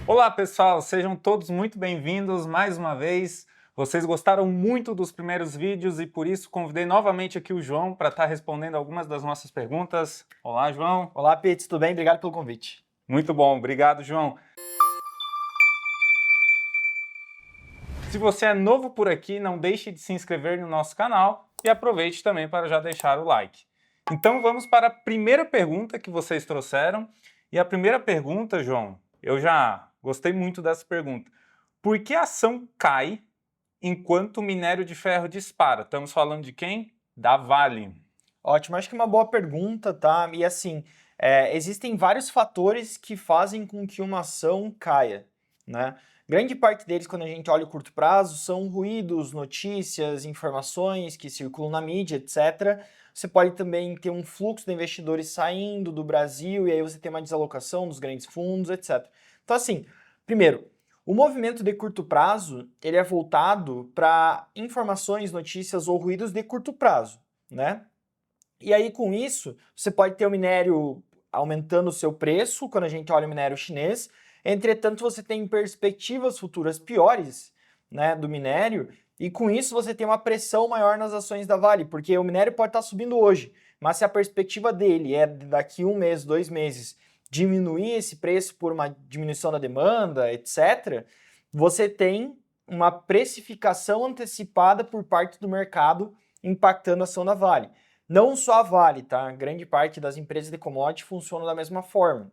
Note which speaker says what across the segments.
Speaker 1: Olá pessoal, sejam todos muito bem-vindos mais uma vez. Vocês gostaram muito dos primeiros vídeos e por isso convidei novamente aqui o João para estar respondendo algumas das nossas perguntas. Olá, João.
Speaker 2: Olá, Pete, tudo bem? Obrigado pelo convite.
Speaker 1: Muito bom, obrigado, João. Se você é novo por aqui, não deixe de se inscrever no nosso canal e aproveite também para já deixar o like. Então vamos para a primeira pergunta que vocês trouxeram. E a primeira pergunta, João, eu já gostei muito dessa pergunta. Por que a ação cai enquanto o minério de ferro dispara? Estamos falando de quem? Da Vale.
Speaker 2: Ótimo, acho que é uma boa pergunta, tá? E assim, existem vários fatores que fazem com que uma ação caia, né? Grande parte deles, quando a gente olha o curto prazo, são ruídos, notícias, informações que circulam na mídia, etc. Você pode também ter um fluxo de investidores saindo do Brasil e aí você tem uma desalocação dos grandes fundos, etc. Então assim, primeiro, o movimento de curto prazo, ele é voltado para informações, notícias ou ruídos de curto prazo, né? E aí, com isso, você pode ter o minério aumentando o seu preço, quando a gente olha o minério chinês. Entretanto, você tem perspectivas futuras piores, né, do minério, e com isso você tem uma pressão maior nas ações da Vale, porque o minério pode estar subindo hoje, mas se a perspectiva dele é daqui 1 mês, 2 meses, diminuir esse preço por uma diminuição da demanda, etc., você tem uma precificação antecipada por parte do mercado impactando a ação da Vale. Não só a Vale, tá? Grande parte das empresas de commodity funcionam da mesma forma.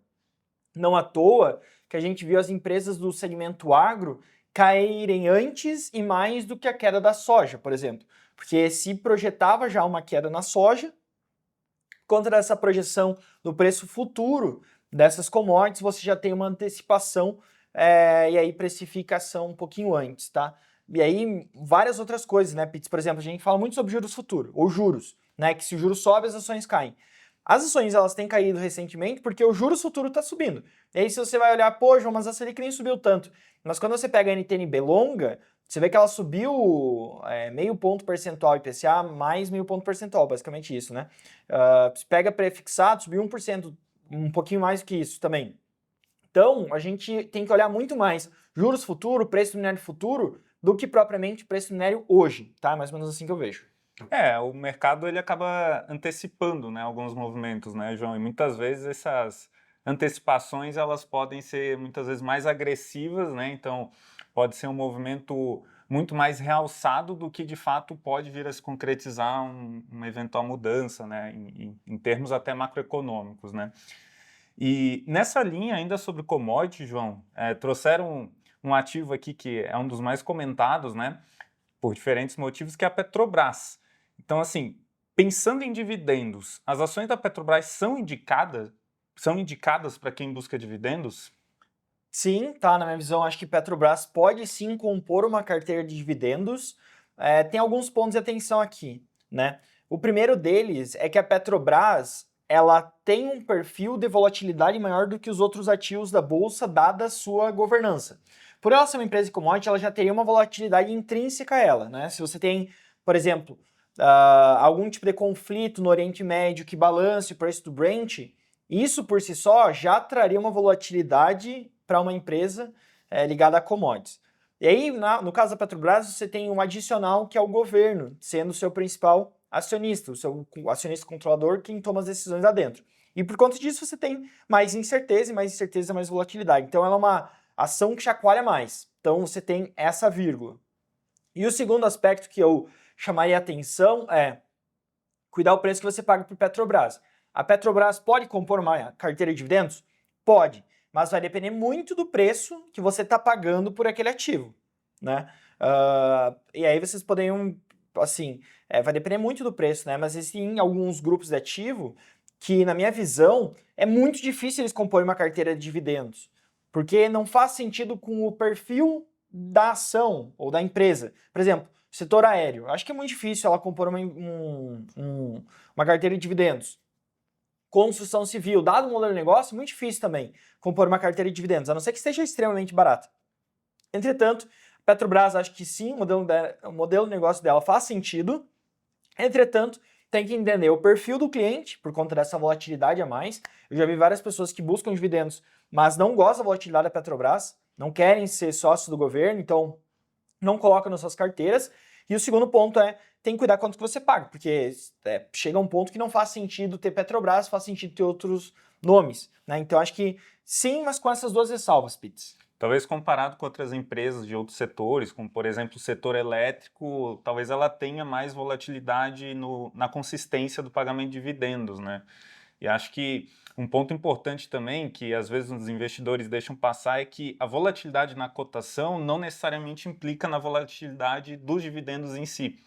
Speaker 2: Não à toa que a gente viu as empresas do segmento agro caírem antes e mais do que a queda da soja, por exemplo. Porque se projetava já uma queda na soja, contra essa projeção do preço futuro dessas commodities, você já tem uma antecipação e aí precificação um pouquinho antes, tá? E aí várias outras coisas, né, Pitts? Por exemplo, a gente fala muito sobre juros futuros, ou juros, né? Que se o juro sobe, as ações caem. As ações elas têm caído recentemente porque o juros futuro está subindo. E aí se você vai olhar, pô, João, mas a Selic nem subiu tanto. Mas quando você pega a NTNB longa, você vê que ela subiu meio ponto percentual IPCA, mais meio ponto percentual, basicamente isso, né? Se pega prefixado, subiu 1%, um pouquinho mais do que isso também. Então, a gente tem que olhar muito mais juros futuro, preço do minério futuro, do que propriamente preço do minério hoje, tá? Mais ou menos assim que eu vejo.
Speaker 1: O mercado ele acaba antecipando, né, alguns movimentos, né, João? E muitas vezes essas antecipações elas podem ser muitas vezes mais agressivas, né? Então pode ser um movimento muito mais realçado do que de fato pode vir a se concretizar uma eventual mudança, né, em termos até macroeconômicos, né? E nessa linha ainda sobre commodity, João, trouxeram um ativo aqui que é um dos mais comentados, né, por diferentes motivos, que é a Petrobras. Então, assim, pensando em dividendos, as ações da Petrobras são indicadas para quem busca dividendos?
Speaker 2: Sim, tá, na minha visão, acho que Petrobras pode sim compor uma carteira de dividendos. Tem alguns pontos de atenção aqui, né? O primeiro deles é que a Petrobras, ela tem um perfil de volatilidade maior do que os outros ativos da bolsa, dada a sua governança. Por ela ser uma empresa de commodity, ela já teria uma volatilidade intrínseca a ela, né? Se você tem, por exemplo, algum tipo de conflito no Oriente Médio que balance o preço do Brent, isso por si só já traria uma volatilidade para uma empresa ligada a commodities. E aí, no caso da Petrobras, você tem um adicional que é o governo, sendo o seu principal acionista, o seu acionista controlador, quem toma as decisões lá dentro. E por conta disso você tem mais incerteza, e mais incerteza, mais volatilidade. Então ela é uma ação que chacoalha mais. Então você tem essa vírgula. E o segundo aspecto que eu chamaria a atenção é cuidar o preço que você paga por Petrobras. A Petrobras pode compor uma carteira de dividendos? Pode, mas vai depender muito do preço que você está pagando por aquele ativo, né? E aí vocês poderiam, assim, vai depender muito do preço, né? Mas existem alguns grupos de ativo que, na minha visão, é muito difícil eles comporem uma carteira de dividendos, porque não faz sentido com o perfil da ação ou da empresa. Por exemplo, setor aéreo. Acho que é muito difícil ela compor uma carteira de dividendos. Construção civil, dado o modelo de negócio, muito difícil também compor uma carteira de dividendos, a não ser que esteja extremamente barata. Entretanto, Petrobras, acho que sim, o modelo de negócio dela faz sentido. Entretanto, tem que entender o perfil do cliente, por conta dessa volatilidade a mais. Eu já vi várias pessoas que buscam dividendos mas não gostam da volatilidade da Petrobras, não querem ser sócios do governo, então não colocam nas suas carteiras. E o segundo ponto é, tem que cuidar quanto que você paga, porque chega um ponto que não faz sentido ter Petrobras, faz sentido ter outros nomes, né? Então acho que sim, mas com essas duas ressalvas, Pitts.
Speaker 1: Talvez comparado com outras empresas de outros setores, como por exemplo o setor elétrico, talvez ela tenha mais volatilidade na consistência do pagamento de dividendos, né? E acho que um ponto importante também, que às vezes os investidores deixam passar, é que a volatilidade na cotação não necessariamente implica na volatilidade dos dividendos em si.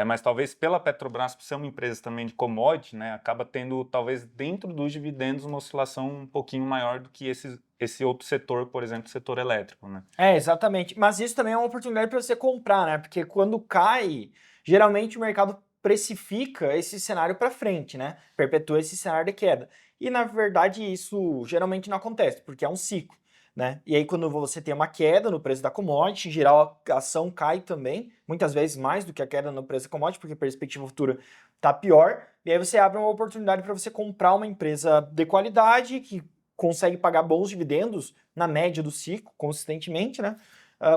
Speaker 1: Mas talvez pela Petrobras, por ser uma empresa também de commodity, né, acaba tendo talvez dentro dos dividendos uma oscilação um pouquinho maior do que esse outro setor, por exemplo, o setor elétrico, né?
Speaker 2: Exatamente. Mas isso também é uma oportunidade para você comprar, né? Porque quando cai, geralmente o mercado precifica esse cenário para frente, né? Perpetua esse cenário de queda. E na verdade isso geralmente não acontece, porque é um ciclo, né? E aí quando você tem uma queda no preço da commodity, em geral a ação cai também, muitas vezes mais do que a queda no preço da commodity, porque a perspectiva futura tá pior. E aí você abre uma oportunidade para você comprar uma empresa de qualidade que consegue pagar bons dividendos na média do ciclo, consistentemente, né?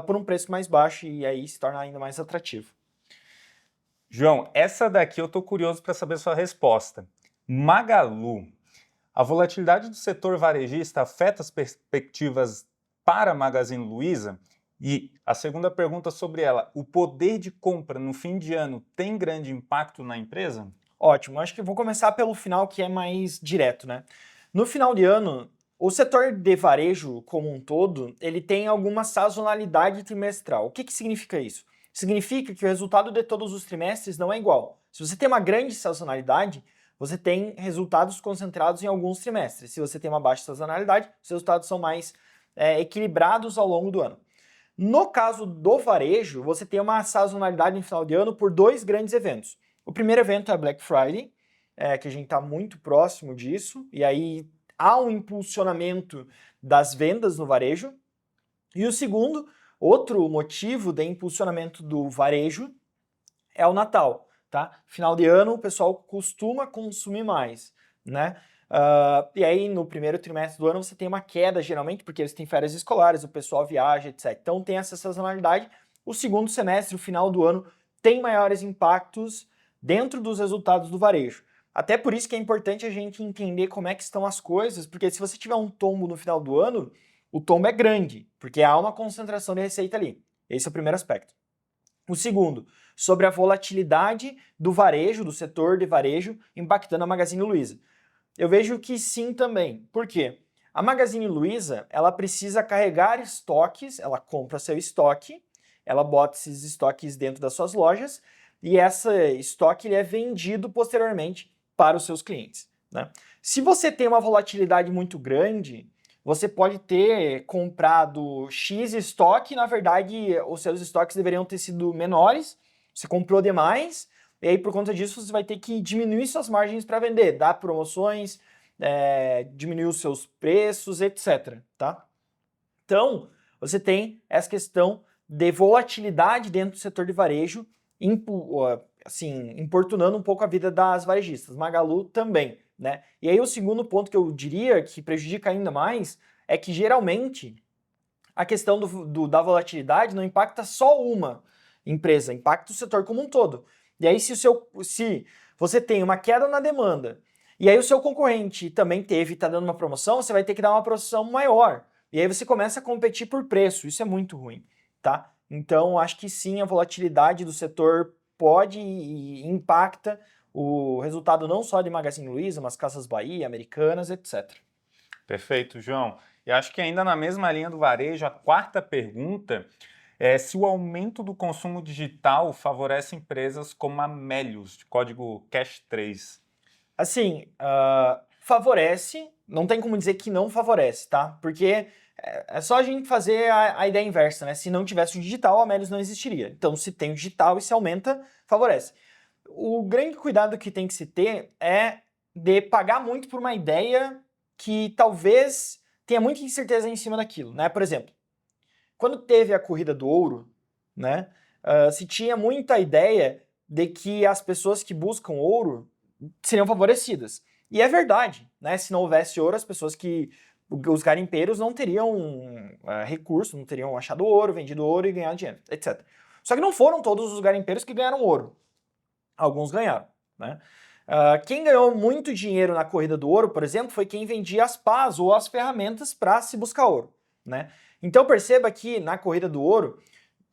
Speaker 2: Por um preço mais baixo e aí se torna ainda mais atrativo.
Speaker 1: João, essa daqui eu estou curioso para saber sua resposta. Magalu, a volatilidade do setor varejista afeta as perspectivas para a Magazine Luiza? E a segunda pergunta sobre ela, o poder de compra no fim de ano tem grande impacto na empresa?
Speaker 2: Ótimo, acho que vou começar pelo final que é mais direto, né? No final de ano, o setor de varejo como um todo, ele tem alguma sazonalidade trimestral. O que significa isso? Significa que o resultado de todos os trimestres não é igual. Se você tem uma grande sazonalidade, você tem resultados concentrados em alguns trimestres. Se você tem uma baixa sazonalidade, os resultados são mais equilibrados ao longo do ano. No caso do varejo, você tem uma sazonalidade no final de ano por dois grandes eventos. O primeiro evento é Black Friday, que a gente está muito próximo disso, e aí há um impulsionamento das vendas no varejo. E o segundo, outro motivo de impulsionamento do varejo é o Natal, tá? Final de ano o pessoal costuma consumir mais, né? E aí no primeiro trimestre do ano você tem uma queda geralmente, porque eles têm férias escolares, o pessoal viaja, etc. Então tem essa sazonalidade. O segundo semestre, o final do ano, tem maiores impactos dentro dos resultados do varejo. Até por isso que é importante a gente entender como é que estão as coisas, porque se você tiver um tombo no final do ano, o tombo é grande, porque há uma concentração de receita ali. Esse é o primeiro aspecto. O segundo, sobre a volatilidade do varejo, do setor de varejo, impactando a Magazine Luiza. Eu vejo que sim também. Por quê? A Magazine Luiza, ela precisa carregar estoques, ela compra seu estoque, ela bota esses estoques dentro das suas lojas e esse estoque ele é vendido posteriormente para os seus clientes, né? Se você tem uma volatilidade muito grande, você pode ter comprado X estoque, e na verdade os seus estoques deveriam ter sido menores, você comprou demais, e aí por conta disso você vai ter que diminuir suas margens para vender, dar promoções, diminuir os seus preços, etc, tá? Então, você tem essa questão de volatilidade dentro do setor de varejo, importunando um pouco a vida das varejistas. Magalu também, né? E aí o segundo ponto que eu diria que prejudica ainda mais é que geralmente a questão da volatilidade não impacta só uma empresa, impacta o setor como um todo. E aí se você tem uma queda na demanda e aí o seu concorrente também está dando uma promoção, você vai ter que dar uma promoção maior. E aí você começa a competir por preço, isso é muito ruim, tá? Então acho que sim, a volatilidade do setor pode e impacta o resultado não só de Magazine Luiza, mas Casas Bahia, Americanas, etc.
Speaker 1: Perfeito, João. E acho que ainda na mesma linha do varejo, a quarta pergunta é se o aumento do consumo digital favorece empresas como a Melius, de código Cash3.
Speaker 2: Assim, favorece, não tem como dizer que não favorece, tá? Porque é só a gente fazer a ideia inversa, né? Se não tivesse o digital, a Melius não existiria. Então, se tem o digital e se aumenta, favorece. O grande cuidado que tem que se ter é de pagar muito por uma ideia que talvez tenha muita incerteza em cima daquilo, né? Por exemplo, quando teve a corrida do ouro, né, se tinha muita ideia de que as pessoas que buscam ouro seriam favorecidas. E é verdade, né? Se não houvesse ouro, as pessoas que os garimpeiros não teriam recurso, não teriam achado ouro, vendido ouro e ganhado dinheiro, etc. Só que não foram todos os garimpeiros que ganharam ouro. Alguns ganharam, né? Quem ganhou muito dinheiro na corrida do ouro, por exemplo, foi quem vendia as pás ou as ferramentas para se buscar ouro, né? Então perceba que na corrida do ouro,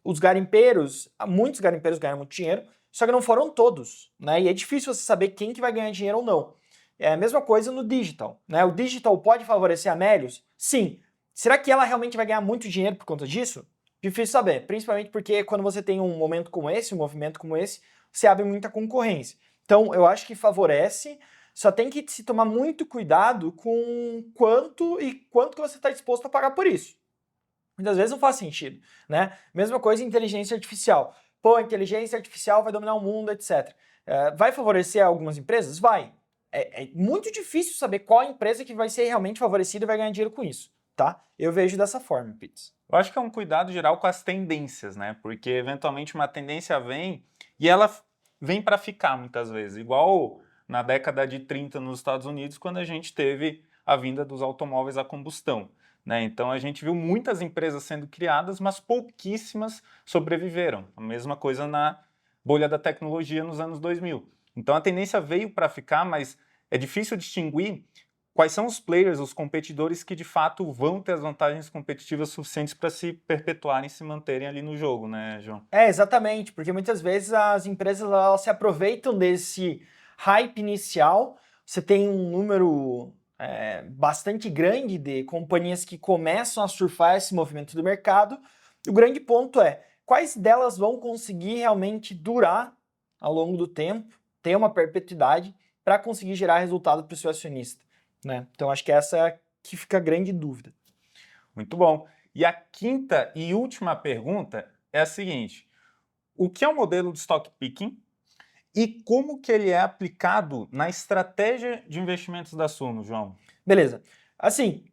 Speaker 2: os garimpeiros, muitos garimpeiros ganharam muito dinheiro, só que não foram todos, né? E é difícil você saber quem que vai ganhar dinheiro ou não. É a mesma coisa no digital, né? O digital pode favorecer a Melius? Sim. Será que ela realmente vai ganhar muito dinheiro por conta disso? Difícil saber, principalmente porque quando você tem um momento como esse, um movimento como esse, você abre muita concorrência. Então, eu acho que favorece, só tem que se tomar muito cuidado com quanto que você está disposto a pagar por isso. Muitas vezes não faz sentido, né? Mesma coisa em inteligência artificial. Pô, a inteligência artificial vai dominar o mundo, etc. Vai favorecer algumas empresas? Vai. É muito difícil saber qual empresa que vai ser realmente favorecida e vai ganhar dinheiro com isso, tá? Eu vejo dessa forma, Pitts.
Speaker 1: Eu acho que é um cuidado geral com as tendências, né? Porque eventualmente uma tendência vem e ela vem para ficar muitas vezes, igual na década de 30 nos Estados Unidos, quando a gente teve a vinda dos automóveis a combustão, né? Então a gente viu muitas empresas sendo criadas, mas pouquíssimas sobreviveram. A mesma coisa na bolha da tecnologia nos anos 2000. Então a tendência veio para ficar, mas é difícil distinguir quais são os players, os competidores que de fato vão ter as vantagens competitivas suficientes para se perpetuarem e se manterem ali no jogo, né, João?
Speaker 2: Exatamente, porque muitas vezes as empresas elas se aproveitam desse hype inicial. Você tem um número bastante grande de companhias que começam a surfar esse movimento do mercado. E o grande ponto é quais delas vão conseguir realmente durar ao longo do tempo, ter uma perpetuidade para conseguir gerar resultado para o seu acionista, né? Então acho que essa que fica a grande dúvida.
Speaker 1: Muito bom. E a quinta e última pergunta é a seguinte: o que é o modelo de stock picking e como que ele é aplicado na estratégia de investimentos da Suno, João?
Speaker 2: Beleza. Assim,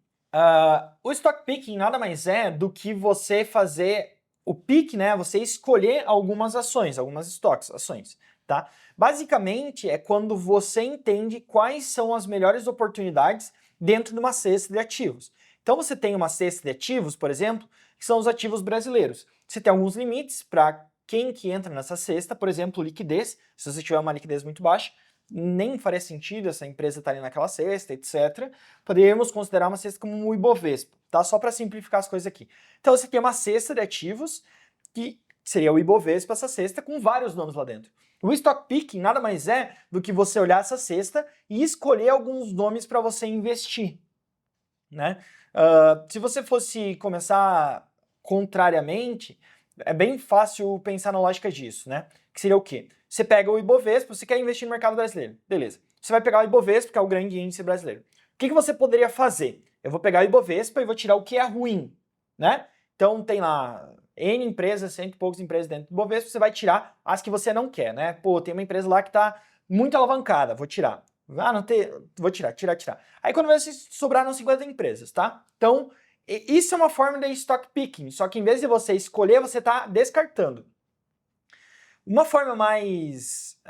Speaker 2: o stock picking nada mais é do que você fazer o pick, né? Você escolher algumas ações, algumas stocks, ações, tá? Basicamente é quando você entende quais são as melhores oportunidades dentro de uma cesta de ativos. Então você tem uma cesta de ativos, por exemplo, que são os ativos brasileiros. Você tem alguns limites para quem que entra nessa cesta, por exemplo, liquidez. Se você tiver uma liquidez muito baixa, nem faria sentido essa empresa estar ali naquela cesta, etc. Poderíamos considerar uma cesta como um Ibovespa, tá? Só para simplificar as coisas aqui. Então você tem uma cesta de ativos que seria o Ibovespa, essa cesta, com vários nomes lá dentro. O stock picking nada mais é do que você olhar essa cesta e escolher alguns nomes para você investir, né? Se você fosse começar contrariamente, é bem fácil pensar na lógica disso, né? Que seria o quê? Você pega o Ibovespa, você quer investir no mercado brasileiro, beleza. Você vai pegar o Ibovespa, que é o grande índice brasileiro. O que você poderia fazer? Eu vou pegar o Ibovespa e vou tirar o que é ruim, né? Então tem lá N empresas, cento e poucas empresas dentro do Ibovespa, você vai tirar as que você não quer, né? Pô, tem uma empresa lá que está muito alavancada, vou tirar. Não tem, vou tirar. Aí quando vai sobraram 50 empresas, tá? Então, isso é uma forma de stock picking, só que em vez de você escolher, você está descartando. Uma forma mais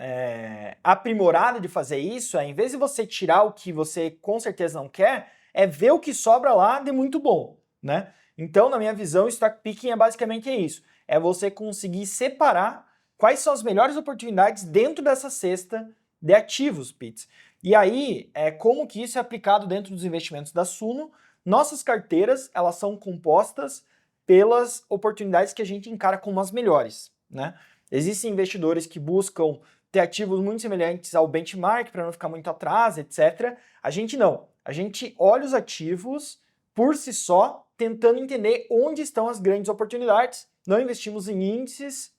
Speaker 2: aprimorada de fazer isso é, em vez de você tirar o que você com certeza não quer, é ver o que sobra lá de muito bom, né? Então, na minha visão, stock picking é basicamente isso. É você conseguir separar quais são as melhores oportunidades dentro dessa cesta de ativos, Pitts. E aí, como que isso é aplicado dentro dos investimentos da Suno? Nossas carteiras, elas são compostas pelas oportunidades que a gente encara como as melhores, né? Existem investidores que buscam ter ativos muito semelhantes ao benchmark para não ficar muito atrás, etc. A gente não. A gente olha os ativos por si só, tentando entender onde estão as grandes oportunidades. Não investimos em índices,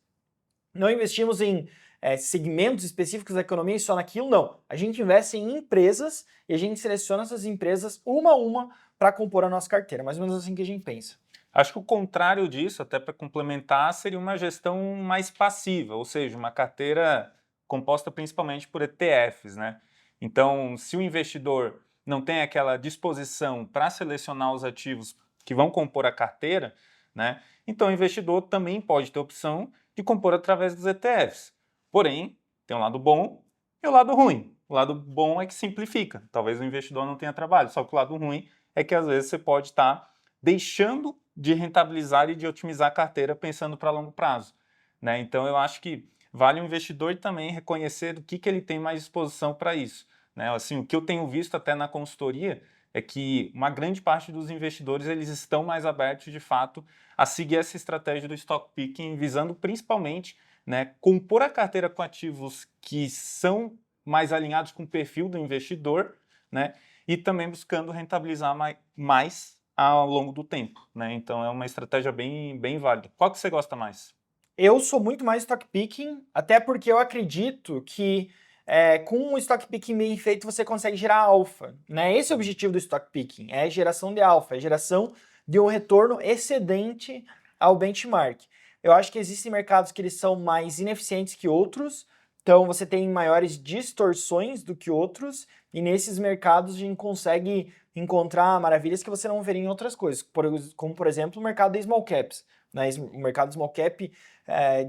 Speaker 2: não investimos em segmentos específicos da economia e só naquilo, não. A gente investe em empresas e a gente seleciona essas empresas uma a uma para compor a nossa carteira. Mais ou menos assim que a gente pensa.
Speaker 1: Acho que o contrário disso, até para complementar, seria uma gestão mais passiva, ou seja, uma carteira composta principalmente por ETFs, né? Então, se o investidor não tem aquela disposição para selecionar os ativos que vão compor a carteira, né? Então o investidor também pode ter a opção de compor através dos ETFs. Porém, tem um lado bom e o lado ruim. O lado bom é que simplifica. Talvez o investidor não tenha trabalho, só que o lado ruim é que às vezes você pode estar deixando de rentabilizar e de otimizar a carteira pensando para longo prazo, né? Então eu acho que vale o investidor também reconhecer o que ele tem mais disposição para isso, né? Assim, o que eu tenho visto até na consultoria é que uma grande parte dos investidores eles estão mais abertos de fato a seguir essa estratégia do stock picking, visando principalmente, né, compor a carteira com ativos que são mais alinhados com o perfil do investidor, né, e também buscando rentabilizar mais ao longo do tempo, né? Então é uma estratégia bem válida. Qual que você gosta mais?
Speaker 2: Eu sou muito mais stock picking, até porque eu acredito que com o stock picking bem feito você consegue gerar alfa, né? Esse é o objetivo do stock picking, é a geração de alfa, é a geração de um retorno excedente ao benchmark. Eu acho que existem mercados que eles são mais ineficientes que outros, então você tem maiores distorções do que outros, e nesses mercados a gente consegue encontrar maravilhas que você não veria em outras coisas, como por exemplo o mercado de small caps. Né? O mercado small cap,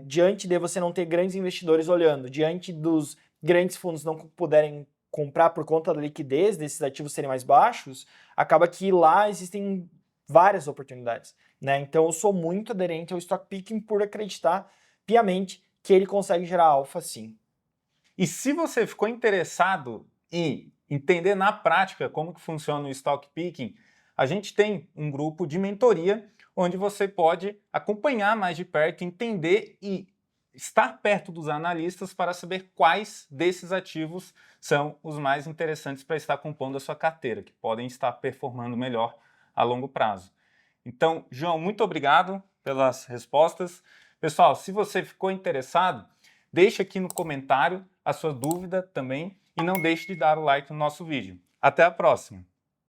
Speaker 2: diante de você não ter grandes investidores olhando, diante dos grandes fundos não puderem comprar por conta da liquidez desses ativos serem mais baixos, acaba que lá existem várias oportunidades. Né? Então eu sou muito aderente ao stock picking por acreditar piamente que ele consegue gerar alfa sim.
Speaker 1: E se você ficou interessado em entender na prática como que funciona o stock picking, a gente tem um grupo de mentoria onde você pode acompanhar mais de perto, entender e estar perto dos analistas para saber quais desses ativos são os mais interessantes para estar compondo a sua carteira, que podem estar performando melhor a longo prazo. Então, João, muito obrigado pelas respostas. Pessoal, se você ficou interessado, deixe aqui no comentário a sua dúvida também e não deixe de dar o like no nosso vídeo. Até a próxima!